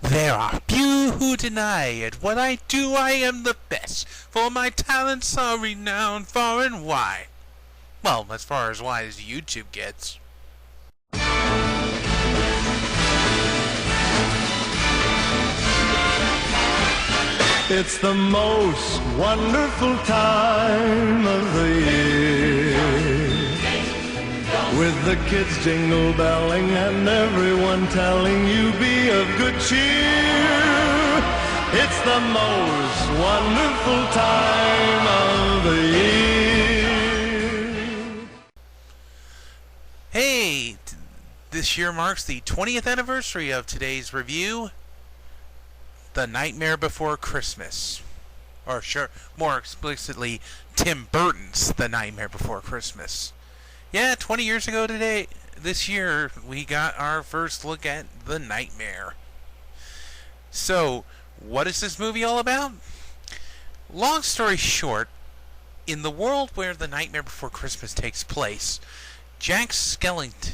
There are few who deny it. What I do, I am the best. For my talents are renowned far and wide. Well, as far as wide as YouTube gets. It's the most wonderful time of the year, with the kids jingle belling and everyone telling you be of good cheer. It's the most wonderful time of the year. Hey, this year marks the 20th anniversary of today's review, The Nightmare Before Christmas. Or sure, more explicitly, Tim Burton's The Nightmare Before Christmas. Yeah, 20 years ago today, this year, we got our first look at The Nightmare. So, what is this movie all about? Long story short, in the world where The Nightmare Before Christmas takes place, Jack Skellington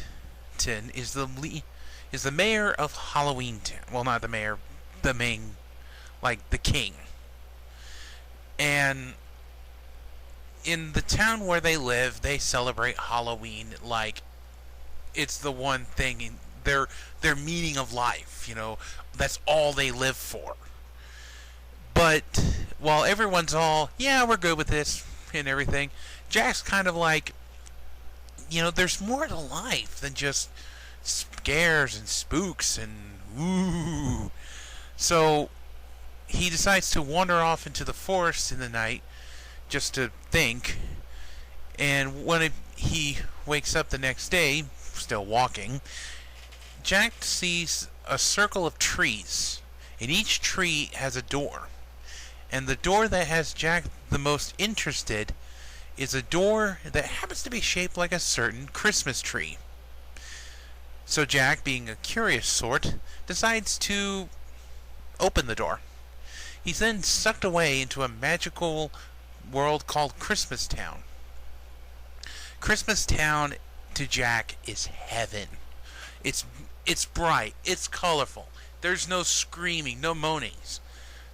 is the mayor of Halloween Town. Well, not the mayor, the main, like the king. And in the town where they live, they celebrate Halloween like it's the one thing in their meaning of life, that's all they live for. But while everyone's all, yeah, we're good with this and everything, Jack's kind of like, there's more to life than just scares and spooks and ooh. So he decides to wander off into the forest in the night just to think. And when he wakes up the next day, still walking, Jack sees a circle of trees. And each tree has a door. And the door that has Jack the most interested is a door that happens to be shaped like a certain Christmas tree. So Jack, being a curious sort, decides to open the door. He's then sucked away into a magical world called Christmas Town. Christmas Town to Jack is heaven. It's bright, it's colorful. There's no screaming, no moanings.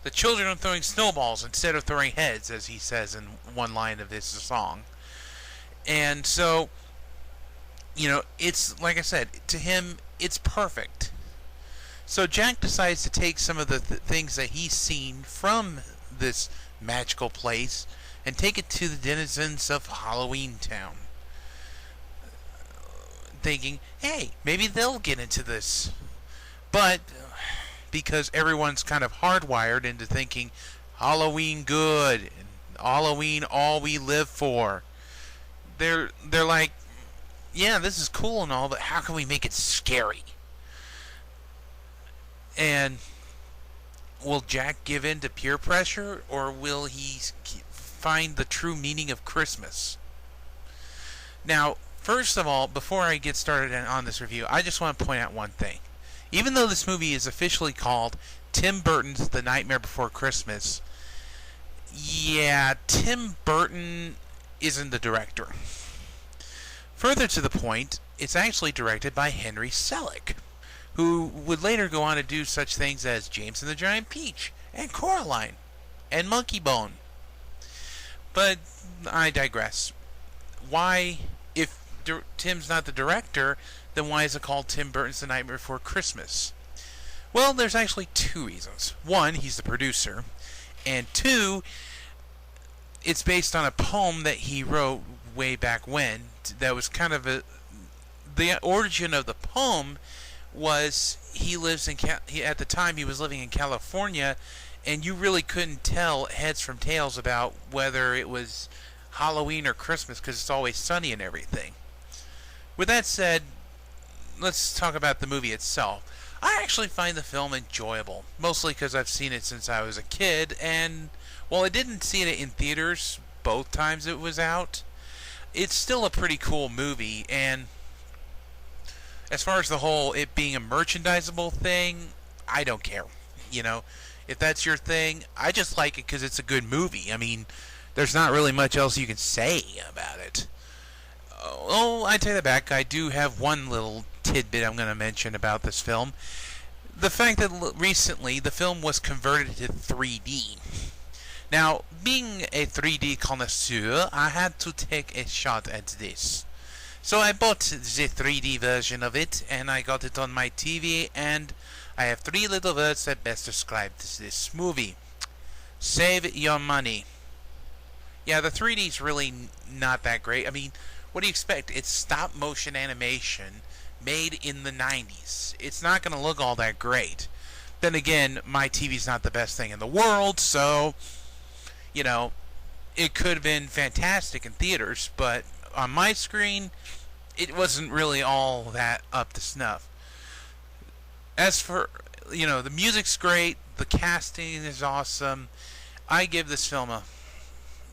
The children are throwing snowballs instead of throwing heads, as he says in one line of this song. And so, it's, like I said, to him, it's perfect. So Jack decides to take some of the things that he's seen from this magical place and take it to the denizens of Halloween Town. Thinking, hey, maybe they'll get into this. But because everyone's kind of hardwired into thinking Halloween good and Halloween all we live for, they're like, yeah, this is cool and all, but how can we make it scary? And will Jack give in to peer pressure, or will he find the true meaning of Christmas? Now, first of all, before I get started on this review, I just want to point out one thing. Even though this movie is officially called Tim Burton's The Nightmare Before Christmas, yeah, Tim Burton isn't the director. Further to the point, it's actually directed by Henry Selick, who would later go on to do such things as James and the Giant Peach, and Coraline, and Monkey Bone. But I digress. Why, if Tim's not the director, then why is it called Tim Burton's The Nightmare Before Christmas? Well, there's actually two reasons. One, he's the producer, and two, it's based on a poem that he wrote way back when. That was kind of the origin of the poem was he lives in at the time he was living in California, and you really couldn't tell heads from tails about whether it was Halloween or Christmas because it's always sunny and everything. With that said, let's talk about the movie itself. I actually find the film enjoyable, mostly because I've seen it since I was a kid, and while I didn't see it in theaters both times it was out, it's still a pretty cool movie. And as far as the whole it being a merchandisable thing, I don't care. If that's your thing, I just like it because it's a good movie. I mean, there's not really much else you can say about it. Oh, I take that back. I do have one little tidbit I'm going to mention about this film. the fact that recently the film was converted to 3D. Now, being a 3D connoisseur, I had to take a shot at this. So I bought the 3D version of it, and I got it on my TV, and I have 3 little words that best describe this movie. Save your money. Yeah, the 3D's really not that great. I mean, what do you expect? It's stop motion animation made in the 90s. It's not going to look all that great. Then again, my TV's not the best thing in the world, so, you know, it could have been fantastic in theaters, but on my screen, it wasn't really all that up to snuff. As for, you know, the music's great, the casting is awesome. I give this film a,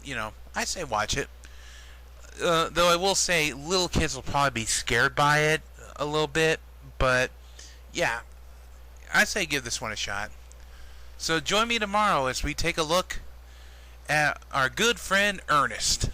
you know, I say watch it. Though I will say, little kids will probably be scared by it a little bit, but yeah, I say give this one a shot. So join me tomorrow as we take a look at our good friend Ernest.